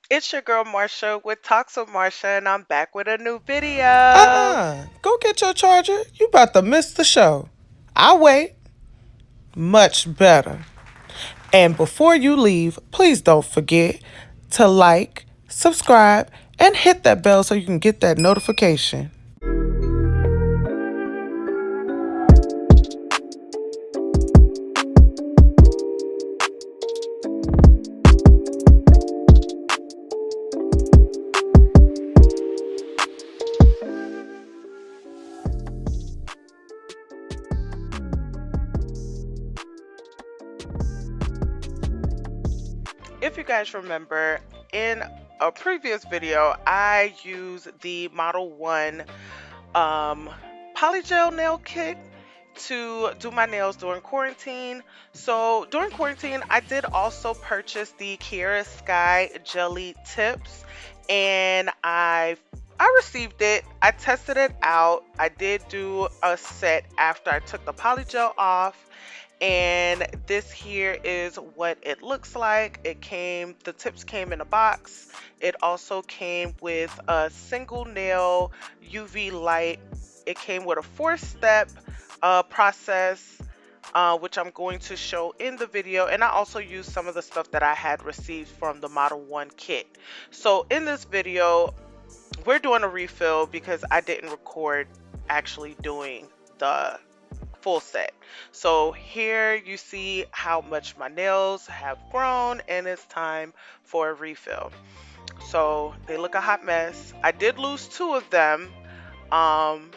It's your girl Marsha with Talks with Marsha, and I'm back with a new video. Go get your charger. You about to miss the show. I'll wait. Much better. And before you leave, please don't forget to like, subscribe, and hit that bell so you can get that notification. If you guys remember, in a previous video, I used the Model 1 um, Polygel nail kit to do my nails during quarantine. So during quarantine, I did also purchase the Kiara Sky Gelly tips, and I received it. I tested it out. I did do a set after I took the polygel off, and this here is what it looks like. The tips came in a box. It also came with a single nail UV light. It came with a 4-step process, which I'm going to show in the video. And I also used some of the stuff that I had received from the Model 1 kit. So in this video, we're doing a refill because I didn't record actually doing the full set. So here you see how much my nails have grown, and it's time for a refill. So they look a hot mess. I did lose 2 of them. Um,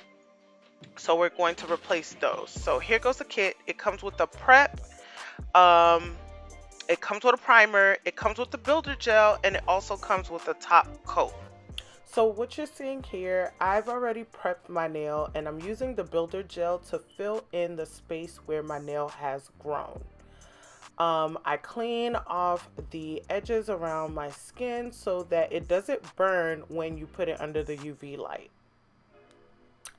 so we're going to replace those. So here goes the kit. It comes with the prep. Um, it comes with a primer. It comes with the builder gel, and it also comes with a top coat. So what you're seeing here, I've already prepped my nail, and I'm using the builder gel to fill in the space where my nail has grown. I clean off the edges around my skin so that it doesn't burn when you put it under the UV light.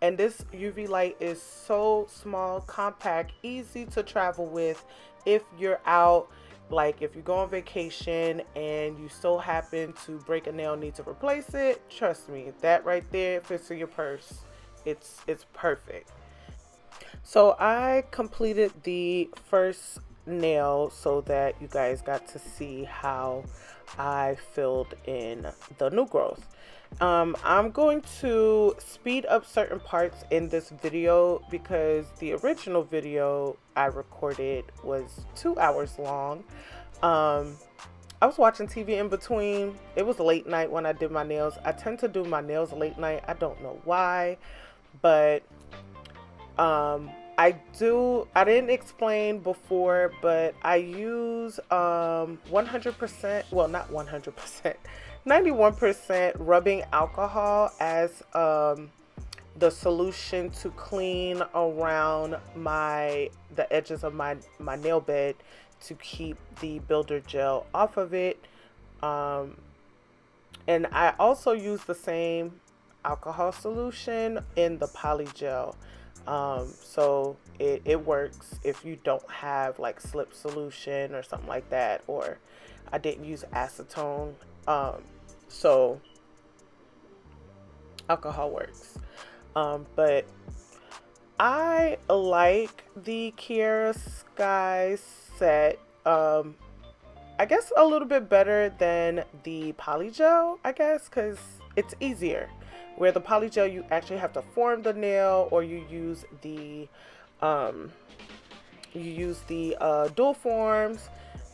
And this UV light is so small, compact, easy to travel with if you're out, like if you go on vacation and you so happen to break a nail, need to replace it. Trust me, that right there fits in your purse. It's perfect. So I completed the first nail so that you guys got to see how I filled in the new growth. I'm going to speed up certain parts in this video because the original video I recorded was 2 hours long. Um, I was watching TV in between. It was late night when I did my nails. I tend to do my nails late night. I don't know why, but I didn't explain before, but I use 100%, well, not 100%, 91% rubbing alcohol as the solution to clean around the edges of my nail bed to keep the builder gel off of it. Um, and I also use the same alcohol solution in the polygel. So it works if you don't have like slip solution or something like that, or I didn't use acetone. So alcohol works. But I like the Kiara Sky set. I guess a little bit better than the polygel, I guess, because it's easier. Where the polygel, you actually have to form the nail, or um, you use the dual forms.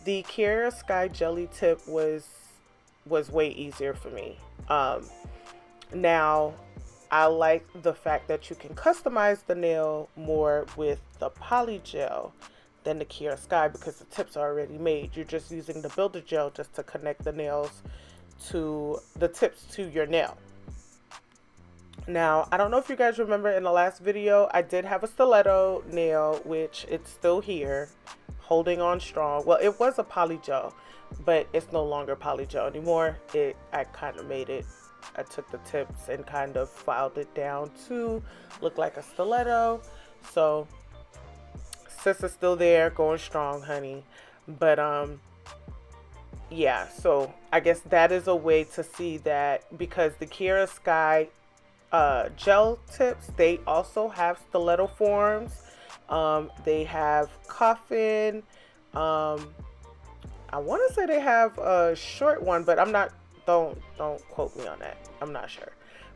The Kiara Sky Jelly tip was way easier for me. Now, I like the fact that you can customize the nail more with the polygel than the Kiara Sky because the tips are already made. You're just using the builder gel just to connect the nails to the tips to your nail. Now, I don't know if you guys remember in the last video, I did have a stiletto nail, which it's still here, holding on strong. Well, it was a polygel, but it's no longer polygel anymore. I kind of made it. I took the tips and kind of filed it down to look like a stiletto. So, sis is still there, going strong, honey. But yeah, so I guess that is a way to see that, because the Kiara Sky gel tips, they also have stiletto forms. They have coffin. Um, I want to say they have a short one, but I'm not. Don't quote me on that. I'm not sure,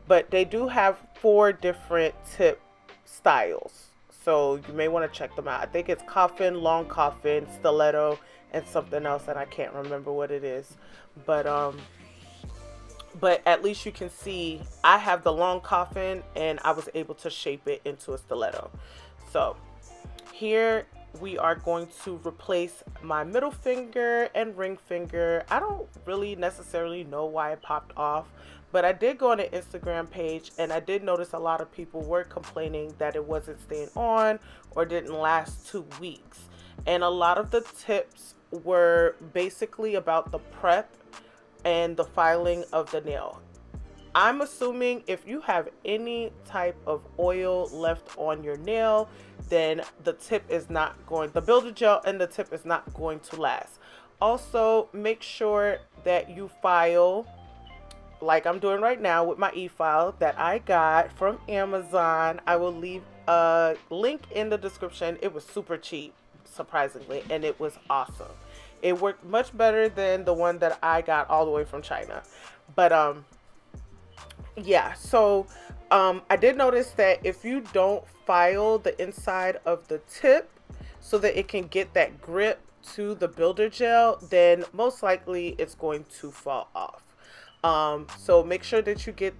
but they do have four different tip styles. So you may want to check them out. I think it's coffin, long coffin, stiletto, and something else that I can't remember what it is. But but at least you can see I have the long coffin and I was able to shape it into a stiletto. So here we are going to replace my middle finger and ring finger. I don't really necessarily know why it popped off, but I did go on an Instagram page and I did notice a lot of people were complaining that it wasn't staying on or didn't last 2 weeks. And a lot of the tips were basically about the prep and the filing of the nail. I'm assuming if you have any type of oil left on your nail, then the tip is not going, the builder gel and the tip is not going to last. Also, make sure that you file like I'm doing right now with my e-file that I got from Amazon. I will leave a link in the description. It was super cheap, surprisingly, and it was awesome. It worked much better than the one that I got all the way from China. But yeah, so I did notice that if you don't file the inside of the tip so that it can get that grip to the builder gel, then most likely it's going to fall off. So make sure that you get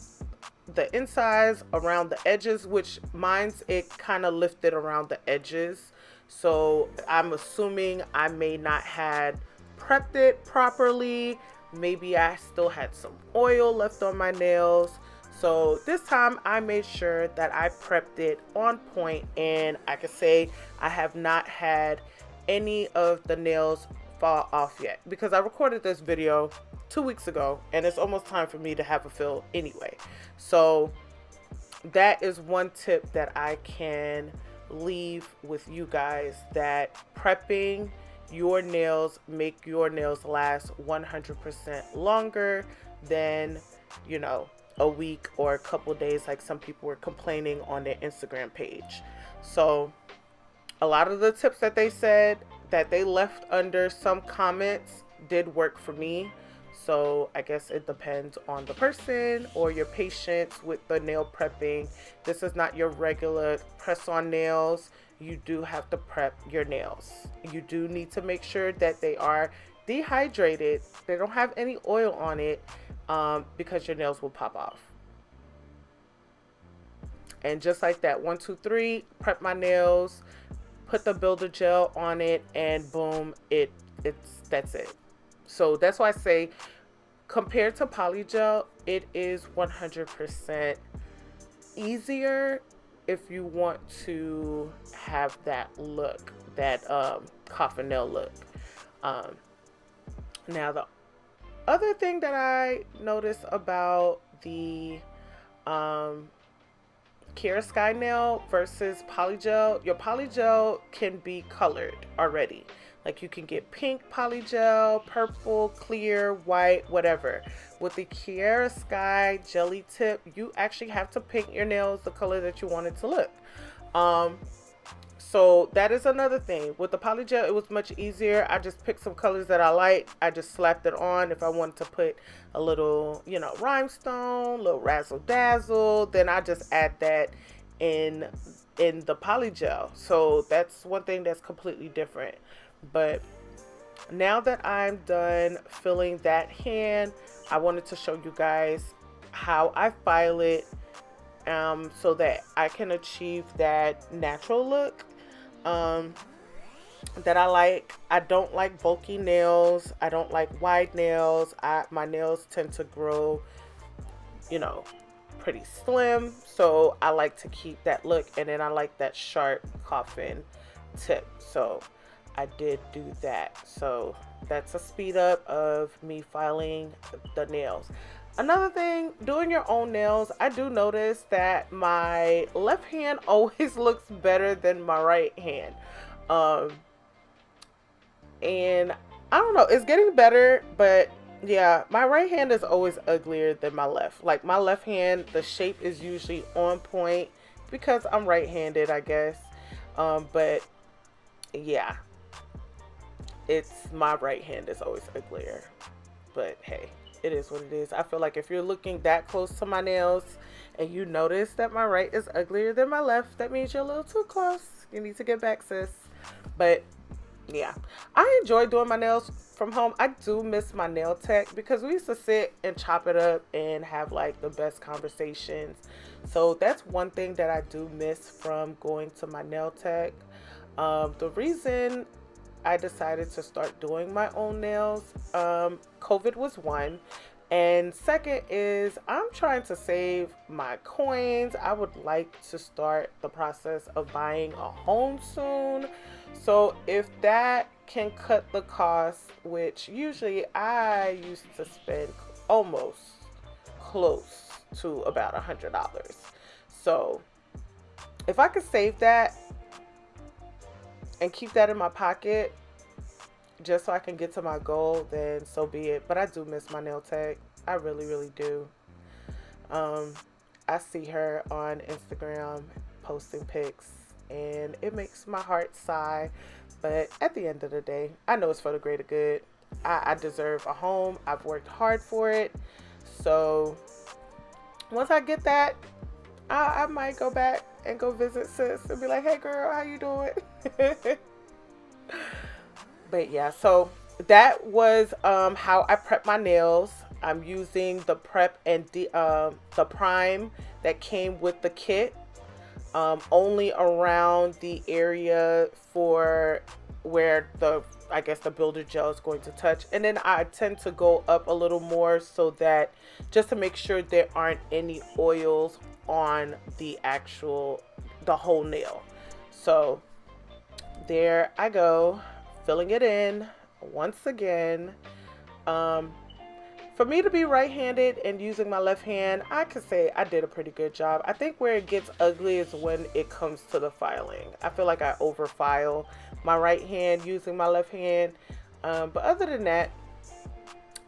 the insides around the edges, which mine's it kind of lifted around the edges. So I'm assuming I may not had prepped it properly. Maybe I still had some oil left on my nails. So this time I made sure that I prepped it on point, and I can say I have not had any of the nails fall off yet, because I recorded this video 2 weeks ago and it's almost time for me to have a fill anyway. So that is one tip that I can leave with you guys, that prepping your nails make your nails last 100% longer than, you know, a week or a couple days like some people were complaining on their Instagram page. So a lot of the tips that they said that they left under some comments did work for me. So I guess it depends on the person or your patience with the nail prepping. This is not your regular press on nails. You do have to prep your nails. You do need to make sure that they are dehydrated. They don't have any oil on it, because your nails will pop off. And just like that, 1, 2, 3, prep my nails, put the builder gel on it, and boom, that's it. So that's why I say, compared to polygel, it is 100% easier if you want to have that look, that coffin nail look. Now the other thing that I noticed about the Kiara Sky nail versus polygel, your polygel can be colored already. Like you can get pink polygel, purple, clear, white, whatever. With the Kiara Sky Gelly tip, you actually have to paint your nails the color that you want it to look. So that is another thing. With the polygel, it was much easier. I just picked some colors that I like. I just slapped it on. If I wanted to put a little, you know, rhinestone, little razzle dazzle, then I just add that in the polygel. So that's one thing that's completely different. But now that I'm done filling that hand, I wanted to show you guys how I file it, so that I can achieve that natural look that I like. I don't like bulky nails. I don't like wide nails. My nails tend to grow, you know, pretty slim. So I like to keep that look, and then I like that sharp coffin tip. So I did do that. So that's a speed up of me filing the nails. Another thing, doing your own nails, I do notice that my left hand always looks better than my right hand. And I don't know. It's getting better, but yeah, my right hand is always uglier than my left. Like my left hand, the shape is usually on point because I'm right-handed, I guess. But yeah, it's my right hand is always uglier. But hey, it is what it is. I feel like if you're looking that close to my nails and you notice that my right is uglier than my left, that means you're a little too close. You need to get back, sis. But yeah, I enjoy doing my nails from home. I do miss my nail tech because we used to sit and chop it up and have like the best conversations. So that's one thing that I do miss from going to my nail tech. The reason I decided to start doing my own nails, COVID was one. And second is I'm trying to save my coins. I would like to start the process of buying a home soon. So if that can cut the cost, which usually I used to spend almost close to about $100. So if I could save that and keep that in my pocket just so I can get to my goal, then so be it. But I do miss my nail tech. I really, really do. Um, I see her on Instagram posting pics and it makes my heart sigh. But at the end of the day, I know it's for the greater good. I deserve a home. I've worked hard for it. So once I get that, I might go back and go visit sis and be like, hey girl, how you doing? But yeah, so that was how I prep my nails. I'm using the prep and the prime that came with the kit, only around the area for where the I guess the builder gel is going to touch, and then I tend to go up a little more so that just to make sure there aren't any oils on the whole nail. So there I go, filling it in once again. For me to be right-handed and using my left hand, I could say I did a pretty good job. I think where it gets ugly is when it comes to the filing. I feel like I over-file my right hand using my left hand. But other than that,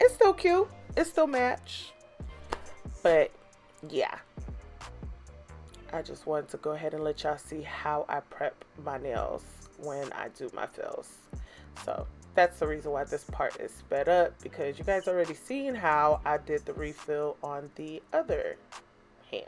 it's still cute. It still match. But yeah, I just wanted to go ahead and let y'all see how I prep my nails when I do my fills. So that's the reason why this part is sped up, because you guys already seen how I did the refill on the other hand.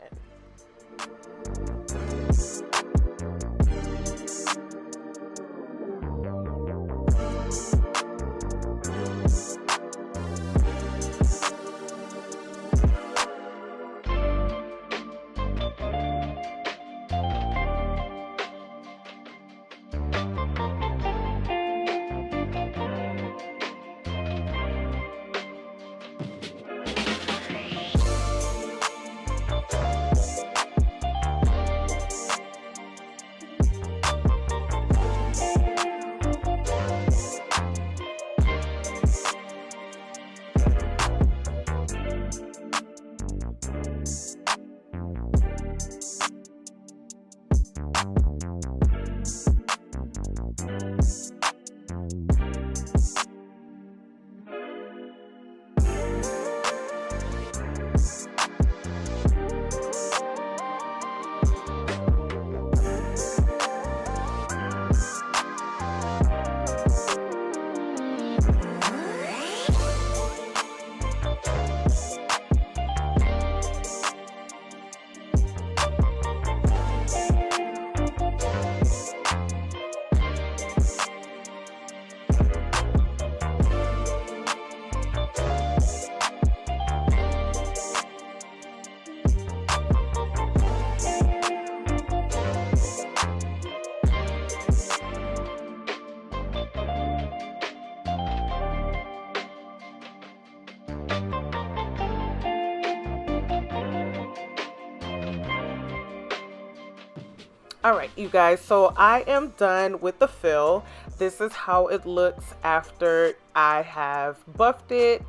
All right, you guys, so I am done with the fill. This is how it looks after I have buffed it,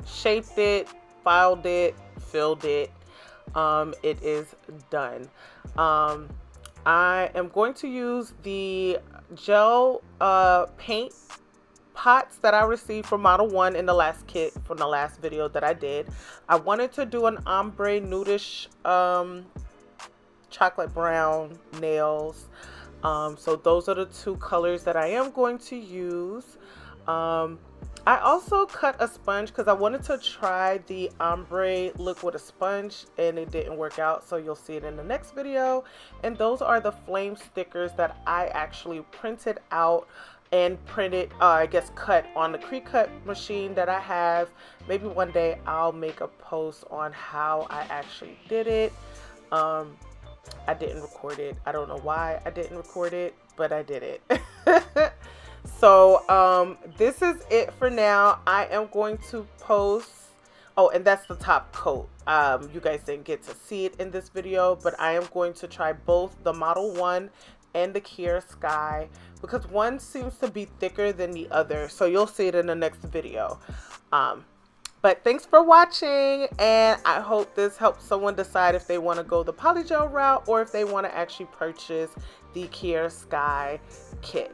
shaped it, filed it, filled it. It is done. I am going to use the gel paint pots that I received from Model 1 in the last kit from the last video that I did. I wanted to do an ombre nudish chocolate brown nails. So those are the two colors that I am going to use. I also cut a sponge because I wanted to try the ombre look with a sponge and it didn't work out, so you'll see it in the next video. And those are the flame stickers that I actually printed out and printed, I guess cut on the Cricut machine that I have. Maybe one day I'll make a post on how I actually did it. I didn't record it. I don't know why I didn't record it, but I did it. So this is it for now. I am going to post, oh, and that's the top coat. You guys didn't get to see it in this video, but I am going to try both the Model 1 and the Kiara Sky because one seems to be thicker than the other, so you'll see it in the next video. But thanks for watching, and I hope this helps someone decide if they want to go the polygel route or if they want to actually purchase the Kiara Sky kit.